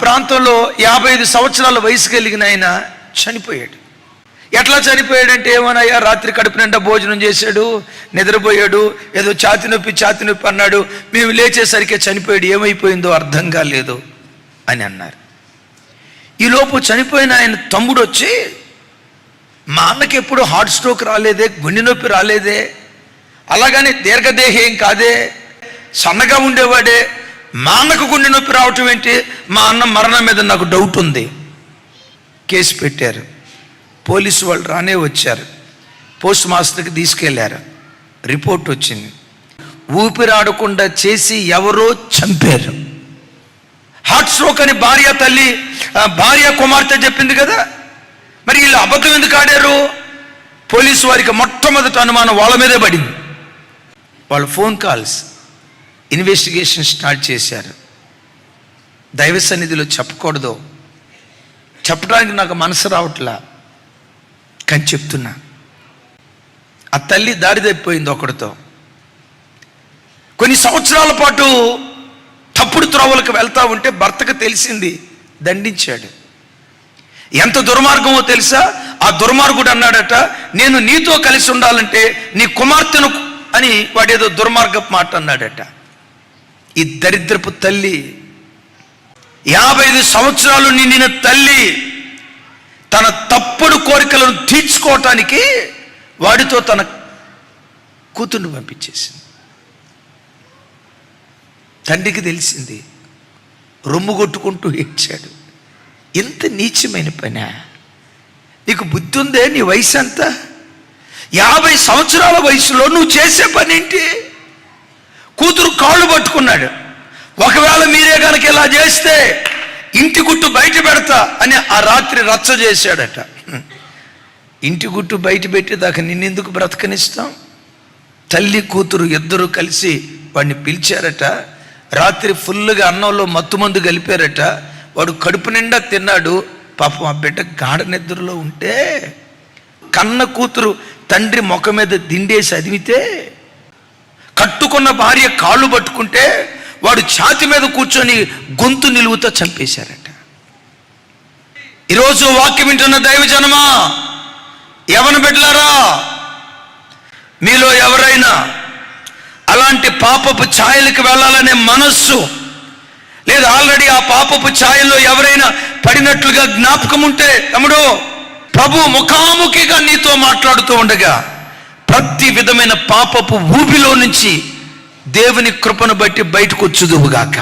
ప్రాంతంలో 55 సంవత్సరాల వయసు కలిగిన ఆయన చనిపోయాడు. ఎట్లా చనిపోయాడంటే, ఏమోనయ్యా రాత్రి కడుపు నిండా భోజనం చేశాడు, నిద్రపోయాడు, ఏదో ఛాతి నొప్పి అన్నాడు, మేము లేచేసరికి చనిపోయాడు, ఏమైపోయిందో అర్థం కాలేదు అని అన్నారు. ఈలోపు చనిపోయిన ఆయన తమ్ముడు వచ్చి, మా అన్నకి ఎప్పుడు హార్ట్ స్ట్రోక్ రాలేదే, గుండె నొప్పి రాలేదే, అలాగని దీర్ఘదేహి ఏం కాదే, సన్నగా ఉండేవాడే, మా అన్నకు గుండె నొప్పి రావటం ఏంటి, మా అన్న మరణం మీద నాకు డౌట్ ఉంది. కేసు పెట్టారు. పోలీసు వాళ్ళు రానే వచ్చారు. పోస్ట్ మాస్టర్కి తీసుకెళ్లారు. రిపోర్ట్ వచ్చింది, ఊపిరాడకుండా చేసి ఎవరో చంపారు. హార్ట్ స్ట్రోక్ అని భార్య కుమార్తె చెప్పింది కదా, మరి వీళ్ళు అబద్ధం ఎందుకు ఆడారు? పోలీసు వారికి మొట్టమొదటి అనుమానం వాళ్ళ మీదే పడింది. వాళ్ళ ఫోన్ కాల్స్ ఇన్వెస్టిగేషన్ స్టార్ట్ చేశారు. దైవ సన్నిధిలో చెప్పకూడదు, చెప్పడానికి నాకు మనసు రావట్లా, కానీ చెప్తున్నా. ఆ తల్లి దారి తప్పిపోయింది ఒకడితో. కొన్ని సంవత్సరాల పాటు తప్పుడు త్రోవలకు వెళ్తా ఉంటే భర్తకు తెలిసింది, దండించాడు. ఎంత దుర్మార్గమో తెలుసా? ఆ దుర్మార్గుడు అన్నాడట, నేను నీతో కలిసి ఉండాలంటే నీ కుమార్తెను అని వాడేదో దుర్మార్గపు మాట అన్నాడట. ఈ దరిద్రపు తల్లి, 55 సంవత్సరాలు నిండిన తల్లి, తన తప్పుడు కోరికలను తీర్చుకోవటానికి వాడితో తన కూతుర్ని పంపించేసింది. తండ్రికి తెలిసింది, రొమ్ము కొట్టుకుంటూ ఏడ్చాడు. ఎంత నీచమైన పనా? నీకు బుద్ధి ఉందే? నీ వయసు ఎంత? 50 సంవత్సరాల వయసులో నువ్వు చేసే పని ఏంటి? కూతురు కాళ్ళు పట్టుకున్నాడు. ఒకవేళ మీరే కనుక ఇలా చేస్తే ఇంటి గుట్టు బయట పెడతా అని ఆ రాత్రి రచ్చ చేశాడట. ఇంటి గుట్టు బయట పెట్టేదాకా నిన్నెందుకు బ్రతకనిస్తాం? తల్లి కూతురు ఇద్దరు కలిసి వాడిని పిలిచారట. రాత్రి ఫుల్గా అన్నంలో మత్తుమందు కలిపారట. వాడు కడుపు నిండా తిన్నాడు. పాపం ఆ బిడ్డ గాఢ నిద్రలో ఉంటే కన్న కూతురు తండ్రి ముఖం మీద దిండేసి అదిమితే, కట్టుకున్న భార్య కాళ్ళు పట్టుకుంటే వాడు ఛాతి మీద కూర్చొని గొంతు నిలువుతో చంపేశారట. ఈరోజు వాక్యం వింటున్న దైవజనమా, యవన బిడ్డలారా, మీలో ఎవరైనా అలాంటి పాపపు ఛాయలకు వెళ్ళాలనే మనస్సు లేదా ఆల్రెడీ ఆ పాపపు ఛాయల్లో ఎవరైనా పడినట్లుగా జ్ఞాపకం ఉంటే, తమ్ముడు, ప్రభు ముఖాముఖిగా నీతో మాట్లాడుతూ ఉండగా ప్రతి విధమైన పాపపు ఊబిలో నుంచి దేవుని కృపను బట్టి బయటకు వచ్చుదువుగాక.